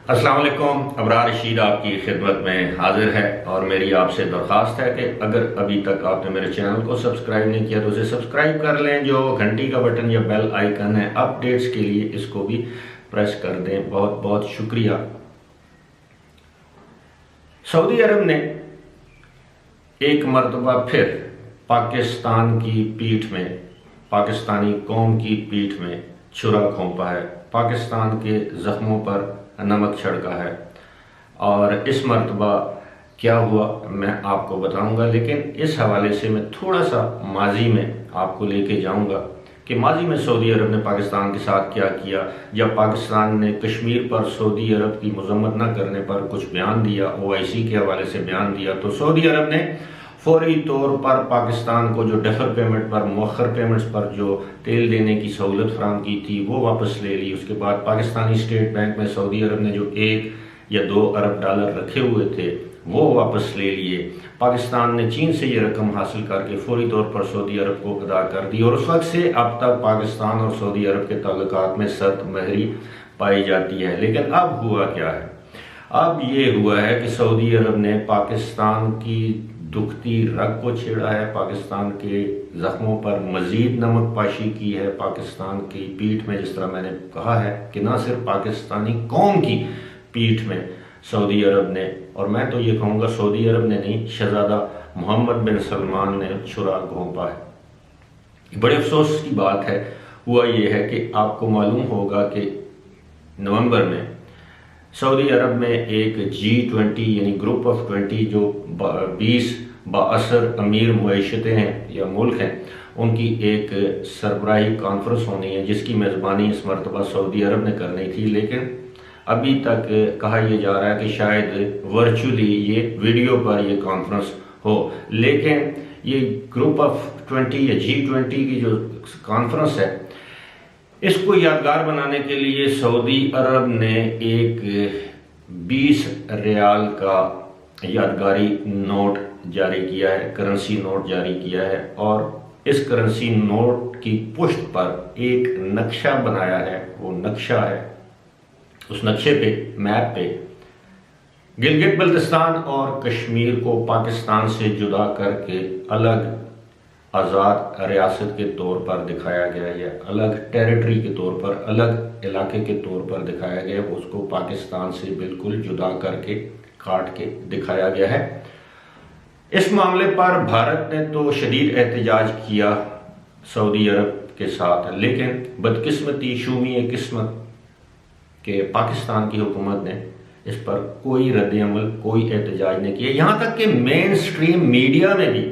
السلام علیکم، ابرار رشید آپ کی خدمت میں حاضر ہے اور میری آپ سے درخواست ہے کہ اگر ابھی تک آپ نے میرے چینل کو سبسکرائب نہیں کیا تو اسے سبسکرائب کر لیں، جو گھنٹی کا بٹن یا بیل آئیکن ہے اپڈیٹس کے لیے اس کو بھی پریس کر دیں۔ بہت بہت شکریہ۔ سعودی عرب نے ایک مرتبہ پھر پاکستان کی پیٹھ میں، پاکستانی قوم کی پیٹھ میں چھرا گھونپا ہے، پاکستان کے زخموں پر نمک چھڑکا ہے، اور اس مرتبہ کیا ہوا میں آپ کو بتاؤں گا، لیکن اس حوالے سے میں تھوڑا سا ماضی میں آپ کو لے کے جاؤں گا کہ ماضی میں سعودی عرب نے پاکستان کے ساتھ کیا کیا۔ جب پاکستان نے کشمیر پر سعودی عرب کی مذمت نہ کرنے پر کچھ بیان دیا، OIC کے حوالے سے بیان دیا، تو سعودی عرب نے فوری طور پر پاکستان کو جو ڈیفر پیمنٹ پر، مؤخر پیمنٹس پر جو تیل دینے کی سہولت فراہم کی تھی وہ واپس لے لی۔ اس کے بعد پاکستانی اسٹیٹ بینک میں سعودی عرب نے جو 1 یا 2 ارب ڈالر رکھے ہوئے تھے وہ واپس لے لیے۔ پاکستان نے چین سے یہ رقم حاصل کر کے فوری طور پر سعودی عرب کو ادا کر دی، اور اس وقت سے اب تک پاکستان اور سعودی عرب کے تعلقات میں سرد مہری پائی جاتی ہے۔ لیکن اب ہوا کیا ہے؟ اب یہ ہوا ہے کہ سعودی عرب نے پاکستان کی دکھتی رگ کو چھیڑا ہے، پاکستان کے زخموں پر مزید نمک پاشی کی ہے، پاکستان کی پیٹھ میں، جس طرح میں نے کہا ہے کہ نہ صرف پاکستانی قوم کی پیٹھ میں سعودی عرب نے، اور میں تو یہ کہوں گا سعودی عرب نے نہیں، شہزادہ محمد بن سلمان نے چھرا گھونپا ہے۔ بڑے افسوس کی بات ہے، ہوا یہ ہے کہ آپ کو معلوم ہوگا کہ نومبر میں سعودی عرب میں ایک G20 یعنی گروپ آف 20 جو 20 بااثر امیر معیشتیں ہیں یا ملک ہیں، ان کی ایک سربراہی کانفرنس ہونی ہے، جس کی میزبانی اس مرتبہ سعودی عرب نے کرنی تھی، لیکن ابھی تک کہا یہ جا رہا ہے کہ شاید ورچولی یہ ویڈیو پر یہ کانفرنس ہو، لیکن یہ گروپ آف 20 یا G20 کی جو کانفرنس ہے، اس کو یادگار بنانے کے لیے سعودی عرب نے ایک 20 ریال کا یادگاری نوٹ جاری کیا ہے، کرنسی نوٹ جاری کیا ہے، اور اس کرنسی نوٹ کی پشت پر ایک نقشہ بنایا ہے۔ وہ نقشہ ہے، اس نقشے پہ، میپ پہ گلگت بلتستان اور کشمیر کو پاکستان سے جدا کر کے الگ آزاد ریاست کے طور پر دکھایا گیا ہے، الگ ٹیریٹری کے طور پر، الگ علاقے کے طور پر دکھایا گیا ہے، اس کو پاکستان سے بالکل جدا کر کے کاٹ کے دکھایا گیا ہے۔ اس معاملے پر بھارت نے تو شدید احتجاج کیا سعودی عرب کے ساتھ، لیکن بدقسمتی شومی قسمت کہ پاکستان کی حکومت نے اس پر کوئی رد عمل، کوئی احتجاج نہیں کیا، یہاں تک کہ مین سٹریم میڈیا میں بھی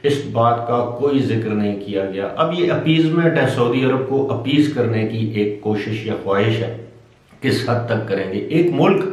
اس بات کا کوئی ذکر نہیں کیا گیا۔ اب یہ اپیزمنٹ ہے، سعودی عرب کو اپیز کرنے کی ایک کوشش یا خواہش ہے، کس حد تک کریں گے؟ ایک ملک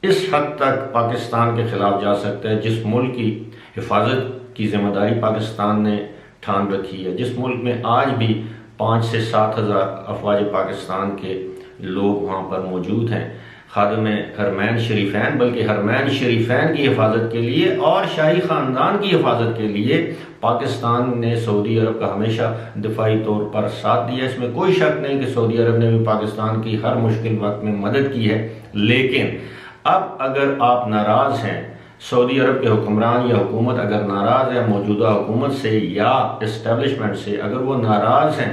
اس حد تک پاکستان کے خلاف جا سکتا ہے جس ملک کی حفاظت کی ذمہ داری پاکستان نے ٹھان رکھی ہے، جس ملک میں آج بھی 5 سے 7 ہزار افواج پاکستان کے لوگ وہاں پر موجود ہیں، خادم حرمین شریفین، بلکہ حرمین شریفین کی حفاظت کے لیے اور شاہی خاندان کی حفاظت کے لیے پاکستان نے سعودی عرب کا ہمیشہ دفاعی طور پر ساتھ دیا۔ اس میں کوئی شک نہیں کہ سعودی عرب نے بھی پاکستان کی ہر مشکل وقت میں مدد کی ہے، لیکن اب اگر آپ ناراض ہیں، سعودی عرب کے حکمران یا حکومت اگر ناراض ہے موجودہ حکومت سے یا اسٹیبلشمنٹ سے، اگر وہ ناراض ہیں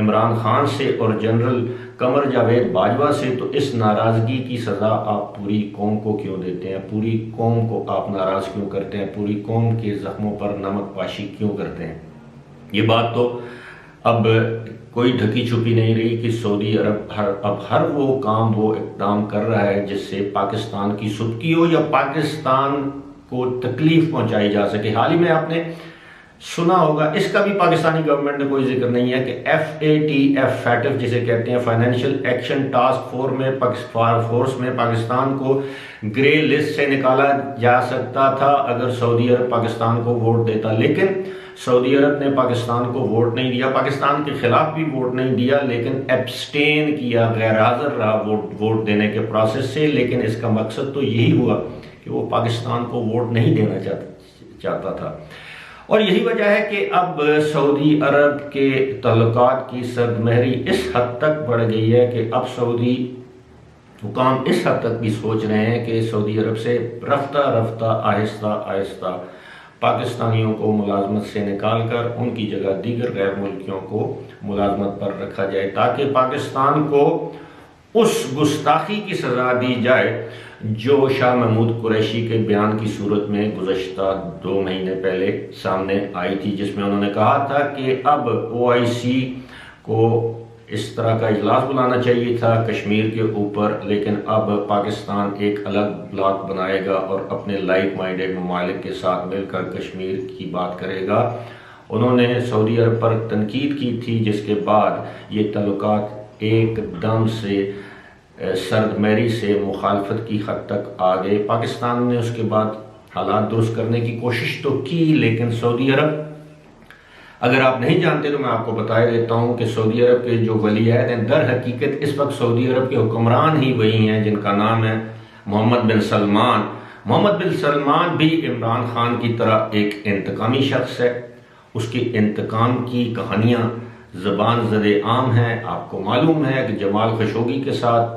عمران خان سے اور جنرل قمر جاوید باجوہ سے، تو اس ناراضگی کی سزا آپ پوری قوم کو کیوں دیتے ہیں؟ پوری قوم کو آپ ناراض کیوں کرتے ہیں؟ پوری قوم کے زخموں پر نمک پاشی کیوں کرتے ہیں؟ یہ بات تو اب کوئی ڈھکی چھپی نہیں رہی کہ سعودی عرب اب ہر وہ کام، وہ اقدام کر رہا ہے جس سے پاکستان کی سستی ہو یا پاکستان کو تکلیف پہنچائی جا سکے۔ حال ہی میں آپ نے سنا ہوگا، اس کا بھی پاکستانی گورنمنٹ نے کوئی ذکر نہیں ہے کہ FATF جسے کہتے ہیں فائنینشیل ایکشن ٹاسک فورس میں پاکستان کو گرے لسٹ سے نکالا جا سکتا تھا اگر سعودی عرب پاکستان کو ووٹ دیتا، لیکن سعودی عرب نے پاکستان کو ووٹ نہیں دیا، پاکستان کے خلاف بھی ووٹ نہیں دیا، لیکن ایبسٹین کیا، غیر حاضر رہا ووٹ دینے کے پروسیس سے۔ لیکن اس کا مقصد تو یہی ہوا کہ وہ پاکستان کو ووٹ نہیں دینا چاہتا تھا، اور یہی وجہ ہے کہ اب سعودی عرب کے تعلقات کی سرد مہری اس حد تک بڑھ گئی ہے کہ اب سعودی حکام اس حد تک بھی سوچ رہے ہیں کہ سعودی عرب سے رفتہ رفتہ آہستہ آہستہ پاکستانیوں کو ملازمت سے نکال کر ان کی جگہ دیگر غیر ملکیوں کو ملازمت پر رکھا جائے، تاکہ پاکستان کو اس گستاخی کی سزا دی جائے جو شاہ محمود قریشی کے بیان کی صورت میں گزشتہ 2 مہینے پہلے سامنے آئی تھی، جس میں انہوں نے کہا تھا کہ اب OIC کو اس طرح کا اجلاس بلانا چاہیے تھا کشمیر کے اوپر، لیکن اب پاکستان ایک الگ بلاک بنائے گا اور اپنے لائک مائنڈڈ ممالک کے ساتھ مل کر کشمیر کی بات کرے گا۔ انہوں نے سعودی عرب پر تنقید کی تھی، جس کے بعد یہ تعلقات ایک دم سے سرد میری سے مخالفت کی حد تک آ گئے۔ پاکستان نے اس کے بعد حالات درست کرنے کی کوشش تو کی، لیکن سعودی عرب، اگر آپ نہیں جانتے تو میں آپ کو بتا دیتا ہوں کہ سعودی عرب کے جو ولی عہد ہیں در حقیقت اس وقت سعودی عرب کے حکمران ہی وہی ہیں جن کا نام ہے محمد بن سلمان۔ محمد بن سلمان بھی عمران خان کی طرح ایک انتقامی شخص ہے۔ اس کے انتقام کی کہانیاں زبان زد عام ہیں۔ آپ کو معلوم ہے کہ جمال خشوگی کے ساتھ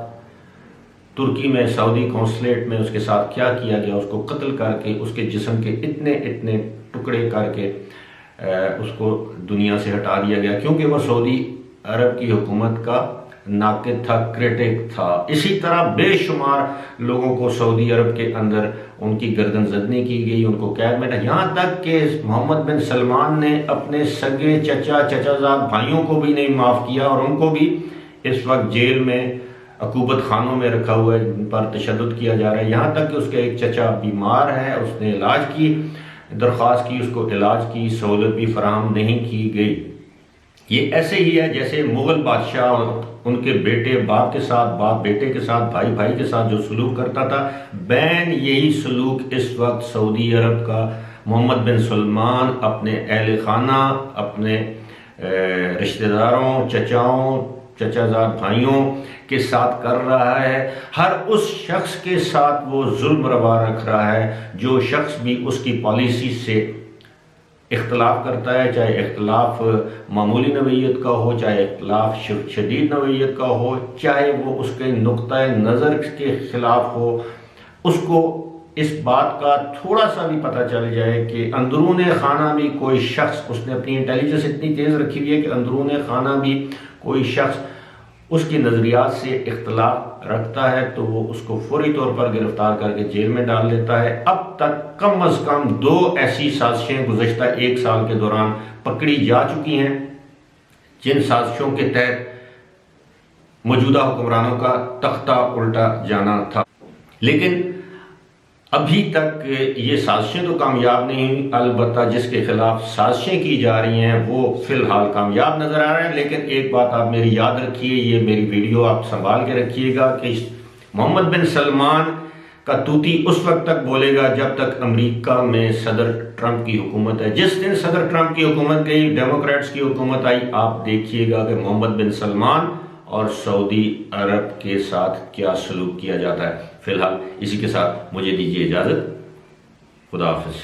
ترکی میں سعودی قونصلیٹ میں اس کے ساتھ کیا کیا گیا، اس کو قتل کر کے اس کے جسم کے اتنے ٹکڑے کر کے اس کو دنیا سے ہٹا دیا گیا، کیونکہ وہ سعودی عرب کی حکومت کا ناقد تھا، کریٹک تھا۔ اسی طرح بے شمار لوگوں کو سعودی عرب کے اندر ان کی گردن زدنی کی گئی، ان کو قید میں، یہاں تک کہ محمد بن سلمان نے اپنے سگے چچا زاد بھائیوں کو بھی نہیں معاف کیا، اور ان کو بھی اس وقت جیل میں عقوبت خانوں میں رکھا ہوا ہے، ان پر تشدد کیا جا رہا ہے۔ یہاں تک کہ اس کا ایک چچا بیمار ہے، اس نے علاج کی درخواست کی، اس کو علاج کی سہولت بھی فراہم نہیں کی گئی۔ یہ ایسے ہی ہے جیسے مغل بادشاہ اور ان کے بیٹے باپ کے ساتھ، باپ بیٹے کے ساتھ، بھائی بھائی کے ساتھ جو سلوک کرتا تھا، بین یہی سلوک اس وقت سعودی عرب کا محمد بن سلمان اپنے اہل خانہ، اپنے رشتہ داروں، چچا زاد بھائیوں کے ساتھ کر رہا ہے۔ ہر اس شخص کے ساتھ وہ ظلم روا رکھ رہا ہے جو شخص بھی اس کی پالیسی سے اختلاف کرتا ہے، چاہے اختلاف معمولی نوعیت کا ہو، چاہے اختلاف شدید نوعیت کا ہو، چاہے وہ اس کے نقطۂ نظر کے خلاف ہو۔ اس کو اس بات کا تھوڑا سا بھی پتہ چل جائے کہ اندرون خانہ بھی کوئی شخص، اس نے اپنی انٹیلیجنس اتنی تیز رکھی ہوئی ہے کہ اندرون خانہ بھی کوئی شخص اس کی نظریات سے اختلاف رکھتا ہے تو وہ اس کو فوری طور پر گرفتار کر کے جیل میں ڈال لیتا ہے۔ اب تک کم از کم 2 ایسی سازشیں گزشتہ 1 سال کے دوران پکڑی جا چکی ہیں، جن سازشوں کے تحت موجودہ حکمرانوں کا تختہ الٹا جانا تھا، لیکن ابھی تک یہ سازشیں تو کامیاب نہیں ہوئی۔ البتہ جس کے خلاف سازشیں کی جا رہی ہیں وہ فی الحال کامیاب نظر آ رہے ہیں۔ لیکن ایک بات آپ میری یاد رکھیے، یہ میری ویڈیو آپ سنبھال کے رکھیے گا کہ محمد بن سلمان کا طوطی اس وقت تک بولے گا جب تک امریکہ میں صدر ٹرمپ کی حکومت ہے۔ جس دن صدر ٹرمپ کی حکومت گئی، ڈیموکریٹس کی حکومت آئی، آپ دیکھیے گا کہ محمد بن سلمان اور سعودی عرب کے ساتھ کیا سلوک کیا جاتا ہے۔ فی الحال اسی کے ساتھ مجھے دیجیے اجازت، خدا حافظ۔